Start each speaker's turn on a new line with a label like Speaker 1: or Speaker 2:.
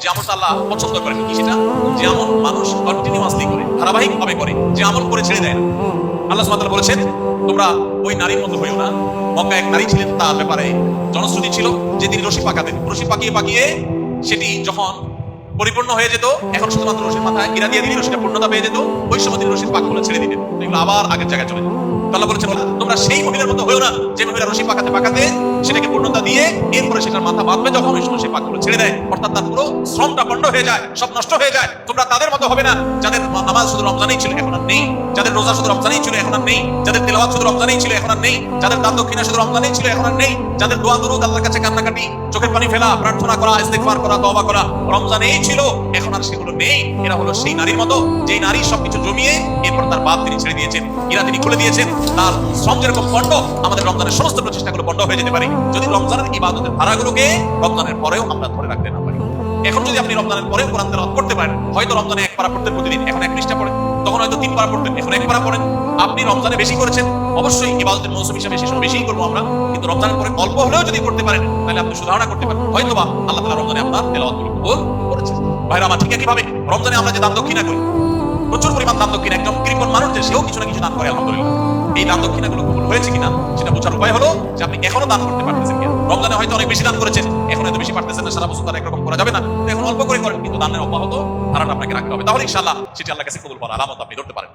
Speaker 1: যে আমলটা আল্লাহ পছন্দ করেন কি সেটা, যে আমল মানুষ কন্টিনিউয়াসলি করে, ধারাবাহিকভাবে করে, যে আমল করে ছেড়ে দেয় না। আল্লাহ সুবহানাহু ওয়া তাআলা বলেছেন তোমরা ওই নারীর মতো হইও না। মক্কায় এক নারী ছিলেন, তার ব্যাপারে জনশ্রুতি ছিল যে তিনি রশি পাকাতেন। রশি পাকিয়ে পাকিয়ে সেটি যখন পরিপূর্ণ হয়ে যেত, এখন শুধুমাত্র রশির মাথায় গিরা দিয়ে দিলে রশিটা পূর্ণতা পেয়ে যেত, ওই সময় তিনি রশির পাকগুলো ছেড়ে দিতেন, এগুলো আবার আগের জায়গায় চলে যেত। আল্লাহ বলেছেন তোমরা সেই মহিলার মতো হইও না যে মহিলা রশি পাকাতে পাকাতে সেটাকে পূর্ণতা দিয়ে এরপরে সেটার মাথা বাঁধবে, যখন ওই সময় সেই পাকগুলো ছেড়ে দেয়, অর্থাৎ তার পুরো শ্রমটা পণ্ড হয়ে যায়, সব নষ্ট হয়ে যায়। তোমরা তাদের মতো হবে না যাদের নামাজ শুধু রমজানেই ছিল এখন আর নেই, যাদের রোজা শুধু রমজানেই ছিল এখন আর নেই, যাদের তেলাওয়াত শুধু রমজানেই ছিল এখন আর নেই, যাদের দান দক্ষিণা শুধু রমজানেই ছিল এখন আর নেই, যাদের দোয়া দরুদ আল্লাহর কাছে কান্নাকাটি, চোখের পানি ফেলা, প্রার্থনা করা, ইস্তিগফার করা, তওবা করা রমজানেই ছিল, এখন আর সেগুলো নেই। এরা হলো সেই নারীর মতো যেই নারী সবকিছু জমিয়ে এরপর তার বাদ তিনি ছেড়ে দিয়েছেন, গিরা তিনি খুলে দিয়েছেন। তার শ্রম যেরকম পণ্ড, আমাদের রমজানের সমস্ত প্রচেষ্টাগুলো পণ্ড হয়ে যেতে পারে যদি রমজানের ইবাদতের ধারাগুলোকে রমজানের পরেও আমরা ধরে রাখতে না পারি। এখন যদি আপনি রমজানের পরেও কোরআন তেলাওয়াত করতে পারেন, হয়তো রমজানে 1 পারা পড়তেন প্রতিদিন, এখন 1 পৃষ্ঠা পড়েন, তখন হয়তো 3 পারা পড়তেন, এখন 1 পারা পড়েন। আপনি রমজানে বেশি করেছেন, অবশ্যই ইবাদতের মৌসুম হিসেবে সেই সময় বেশিই করবো আমরা, কিন্তু রমজানের পরে অল্প হলেও যদি করতে পারেন তাহলে আপনি সুধারণা করতে পারেন হয়তোবা আল্লাহ তাআলা রমজানে আপনার তেলাওয়াতগুলো কবুল করেছেন। ভাইরা আমার, ঠিক একইভাবে রমজানে আমরা যে দান দক্ষিণা করি, প্রচুর পরিমাণ দান দক্ষিণা, একজন কৃপণ মানুষ যে সেও কিছু না কিছু দান করে আলহামদুলিল্লাহ, এই দান দক্ষিণাগুলো কবুল হয়েছে কিনা সেটা বোঝার উপায় হলো যে আপনি এখনো দান করতে পারতেছেন কিনা। রমজানে হয়তো অনেক বেশি দান করেছেন, এখন এত বেশি পারতেছেন না, সারা বছর তার একরকম করা যাবে না, এখন অল্প করে করেন, কিন্তু দানের অব্যাহত ধারণা আপনাকে রাখতে হবে, তাহলে ইনশাআল্লাহ সেটি আল্লাহর কাছে কবুল করার আলামত আপনি ধরতে পারেন।